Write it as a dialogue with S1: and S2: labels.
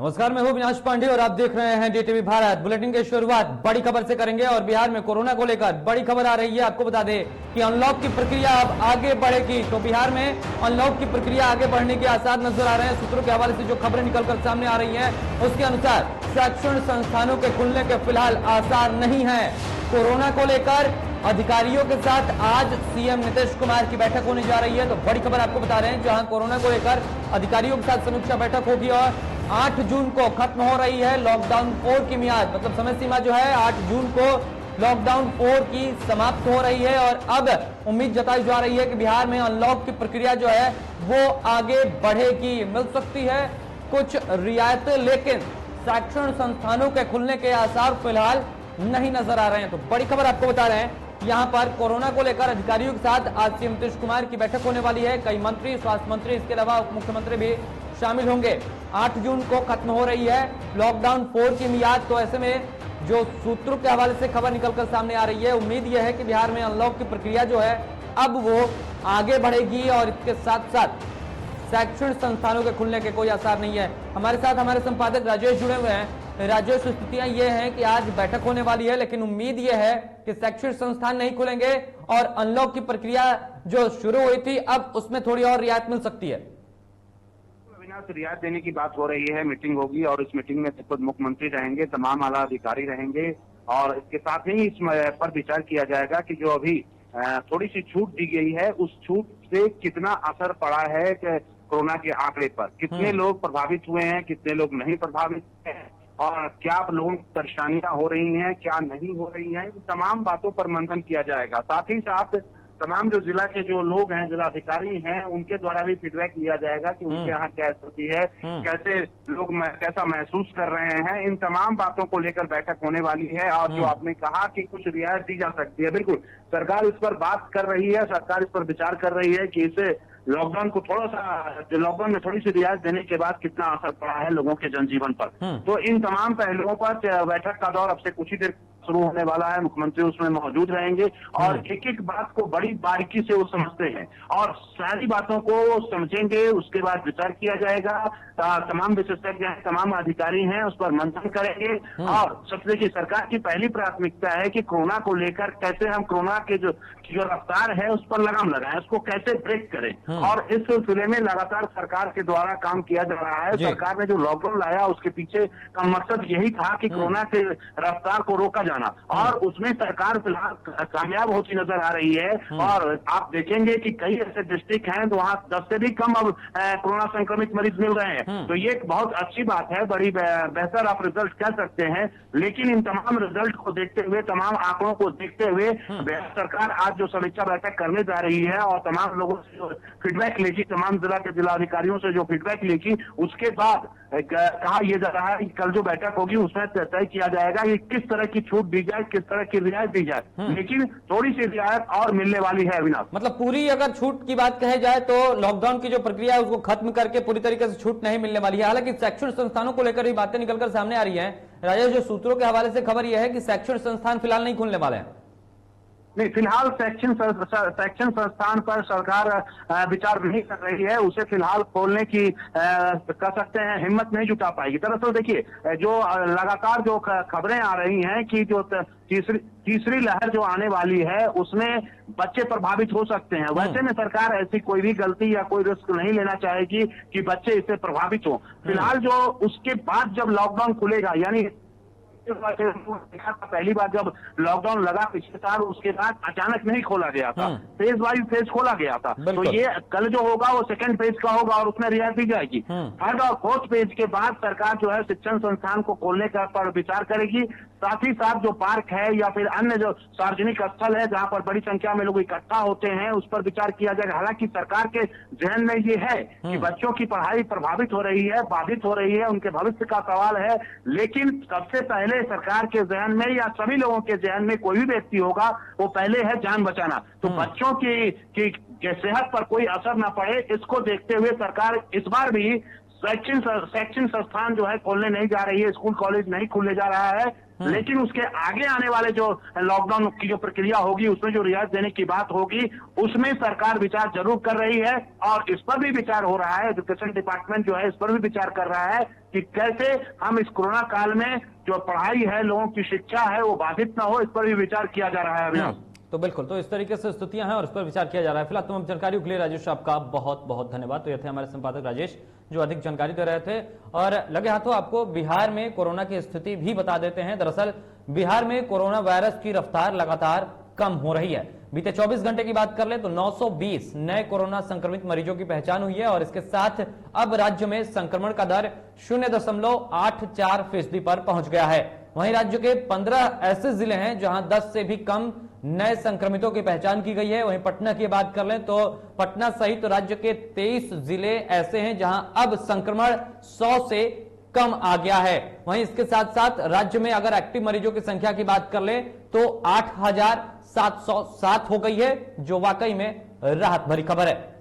S1: नमस्कार, मैं हूं अविनाश पांडे और आप देख रहे हैं डीटीवी भारत। बुलेटिन की शुरुआत बड़ी खबर से करेंगे और बिहार में कोरोना को लेकर बड़ी खबर आ रही है। आपको बता दें कि अनलॉक की प्रक्रिया अब आगे बढ़ेगी। तो बिहार में अनलॉक की प्रक्रिया आगे बढ़ने के आसार नजर आ रहे हैं। सूत्रों के हवाले से जो खबरें निकलकर सामने आ रही हैं उसके अनुसार शैक्षणिक संस्थानों के खुलने के फिलहाल आसार नहीं है। कोरोना को लेकर अधिकारियों के साथ आज सीएम नीतीश कुमार की बैठक होने जा रही है। तो बड़ी खबर आपको बता रहे हैं, जहां कोरोना को लेकर अधिकारियों के साथ समीक्षा बैठक होगी और 8 जून को खत्म हो रही है लॉकडाउन 4 की मियाद, मतलब समय सीमा जो है 8 जून को लॉकडाउन 4 की समाप्त हो रही है। और अब उम्मीद जताई जा रही है कि बिहार में अनलॉक की प्रक्रिया जो है वो आगे बढ़ेगी। मिल सकती है कुछ रियायतें, लेकिन शैक्षणिक संस्थानों के खुलने के आसार फिलहाल नहीं नजर आ रहे हैं। तो बड़ी खबर आपको बता रहे हैं, यहां पर कोरोना को लेकर अधिकारियों के साथ आज सीएम नीतीश कुमार की बैठक होने वाली है। कई मंत्री, स्वास्थ्य मंत्री, इसके अलावा उप मुख्यमंत्री भी शामिल होंगे। 8 जून को खत्म हो रही है लॉकडाउन 4 की मियाद। तो ऐसे में जो सूत्रों के हवाले से खबर निकलकर सामने आ रही है, उम्मीद यह है कि बिहार में अनलॉक की प्रक्रिया जो है अब वो आगे बढ़ेगी और इसके साथ साथ शैक्षणिक संस्थानों के खुलने के कोई आसार नहीं है। हमारे साथ हमारे संपादक राजेश जुड़े हुए हैं। राजेश, स्थितियां ये हैं कि आज बैठक होने वाली है, लेकिन उम्मीद ये है कि शैक्षणिक संस्थान नहीं खुलेंगे और अनलॉक की प्रक्रिया जो शुरू हुई थी अब उसमें थोड़ी और रियायत मिल सकती है।
S2: रियायत देने की बात हो रही है। मीटिंग होगी और इस मीटिंग में खुद मुख्यमंत्री रहेंगे, तमाम आला अधिकारी रहेंगे और इसके साथ ही इस पर विचार किया जाएगा कि जो अभी थोड़ी सी छूट दी गई है उस छूट से कितना असर पड़ा है कोरोना के आंकड़े पर, कितने लोग प्रभावित हुए हैं, कितने लोग नहीं प्रभावित हैं और क्या लोगों को परेशानियां हो रही हैं, क्या नहीं हो रही हैं, इन तमाम बातों पर मंथन किया जाएगा। साथ ही साथ तमाम जो जिला के जो लोग हैं, जिला अधिकारी हैं, उनके द्वारा भी फीडबैक लिया जाएगा कि उनके यहाँ क्या स्थिति है, कैसे लोग कैसा महसूस कर रहे हैं। इन तमाम बातों को लेकर बैठक होने वाली है। और जो आपने कहा कि कुछ रियायत दी जा सकती है, बिल्कुल सरकार इस पर बात कर रही है, सरकार इस पर विचार कर रही है कि इसे लॉकडाउन को थोड़ा सा, लॉकडाउन में थोड़ी सी रियायत देने के बाद कितना असर पड़ा है लोगों के जनजीवन पर। तो इन तमाम पहलुओं पर बैठक का दौर अब से कुछ ही देर शुरू होने वाला है। मुख्यमंत्री उसमें मौजूद रहेंगे और एक एक बात को बड़ी बारीकी से वो समझते हैं और सारी बातों को समझेंगे। उसके बाद विचार किया जाएगा। तमाम विशेषज्ञ हैं, तमाम अधिकारी हैं, उस पर मंथन करेंगे। और सबसे देखिए, सरकार की पहली प्राथमिकता है कि कोरोना को लेकर कैसे हम कोरोना के जो रफ्तार है उस पर लगाम लगाएं, उसको कैसे ब्रेक करें। और इस सिलसिले में लगातार सरकार के द्वारा काम किया जा रहा है। सरकार ने जो लॉकडाउन लाया उसके पीछे का मकसद यही था कि कोरोना के रफ्तार को रोका जाना, और उसमें सरकार फिलहाल कामयाब होती नजर आ रही है। और आप देखेंगे कि कई ऐसे डिस्ट्रिक्ट हैं तो वहाँ 10 से भी कम अब कोरोना संक्रमित मरीज मिल रहे हैं। तो ये एक बहुत अच्छी बात है, बड़ी बेहतर आप रिजल्ट कह सकते हैं। लेकिन इन तमाम रिजल्ट को देखते हुए, तमाम आंकड़ों को देखते हुए सरकार आज जो समीक्षा बैठक करने जा रही है और तमाम लोगों से जो फीडबैक लेगी, तमाम जिला के जिलाधिकारियों से जो फीडबैक लेगी, उसके बाद कहा यह जा रहा है कि कल जो बैठक होगी उसमें तय किया जाएगा कि किस तरह की छूट दी जाए, किस तरह की रियायत दी जाए। लेकिन थोड़ी सी रियायत और मिलने वाली है अविनाश।
S1: मतलब पूरी अगर छूट की बात कही जाए तो लॉकडाउन की जो प्रक्रिया है उसको खत्म करके पूरी तरीके से छूट नहीं मिलने वाली है। हालांकि शैक्षणिक संस्थानों को लेकर भी बातें निकलकर सामने आ रही है। राजेश, जो सूत्रों के हवाले से खबर यह है कि शैक्षणिक संस्थान फिलहाल नहीं खुलने वाले हैं।
S2: नहीं, फिलहाल शैक्षणिक संस्थान पर सरकार विचार नहीं कर रही है। उसे फिलहाल खोलने की कह सकते हैं हिम्मत नहीं जुटा पाएगी। दरअसल देखिए, जो लगातार जो खबरें आ रही हैं कि जो तीसरी लहर जो आने वाली है उसमें बच्चे प्रभावित हो सकते हैं। वैसे में सरकार ऐसी कोई भी गलती या कोई रिस्क नहीं लेना चाहेगी कि बच्चे इससे प्रभावित हो। फिलहाल जो उसके बाद जब लॉकडाउन खुलेगा, यानी पहली बार जब लॉकडाउन लगा पिछले साल, उसके बाद अचानक नहीं खोला गया था, फेज वाइज फेज खोला गया था। तो ये कल जो होगा वो सेकंड फेज का होगा और उसमें रियायत दी जाएगी। थर्ड और फोर्थ फेज के बाद सरकार जो है शिक्षण संस्थान को खोलने का पर विचार करेगी। साथ ही साथ जो पार्क है या फिर अन्य जो सार्वजनिक स्थल है जहां पर बड़ी संख्या में लोग इकट्ठा होते हैं उस पर विचार किया जाएगा। हालांकि सरकार के जहन में ये है कि बच्चों की पढ़ाई प्रभावित हो रही है, बाधित हो रही है, उनके भविष्य का सवाल है। लेकिन सबसे पहले सरकार के जहन में या सभी लोगों के जहन में कोई भी व्यक्ति होगा वो पहले है जान बचाना। तो बच्चों की सेहत पर कोई असर न पड़े, इसको देखते हुए सरकार इस बार भी शैक्षणिक संस्थान जो है खोलने नहीं जा रही है, स्कूल कॉलेज नहीं खुलने जा रहा है, लेकिन उसके आगे आने वाले जो लॉकडाउन की जो प्रक्रिया होगी उसमें जो रियायत देने की बात होगी उसमें सरकार विचार जरूर कर रही है और इस पर भी विचार हो रहा है। एजुकेशन डिपार्टमेंट जो है इस पर भी विचार कर रहा है कि कैसे हम इस कोरोना काल में जो पढ़ाई है, लोगों की शिक्षा है वो बाधित ना हो, इस पर भी विचार किया जा रहा है अभी।
S1: तो बिल्कुल, तो इस तरीके से स्थितियां हैं और इस पर विचार किया जा रहा है। फिलहाल तमाम जानकारी के लिए राजेश आपका बहुत बहुत धन्यवाद। तो ये थे हमारे संपादक राजेश जो अधिक जानकारी दे रहे थे। और लगे हाथों आपको बिहार में कोरोना की स्थिति भी बता देते हैं। दरअसल बिहार में कोरोना वायरस की रफ्तार लगातार कम हो रही है। बीते 24 घंटे की बात कर ले तो 920 नए कोरोना संक्रमित मरीजों की पहचान हुई है और इसके साथ अब राज्य में संक्रमण का दर 0.84% पर पहुंच गया है। वहीं राज्य के 15 ऐसे जिले हैं जहां 10 से भी कम नए संक्रमितों की पहचान की गई है। वहीं पटना की बात कर लें तो पटना सहित राज्य के 23 जिले ऐसे हैं जहां अब संक्रमण 100 से कम आ गया है। वहीं इसके साथ साथ राज्य में अगर एक्टिव मरीजों की संख्या की बात कर ले तो 8,707 हो गई है, जो वाकई में राहत भरी खबर है।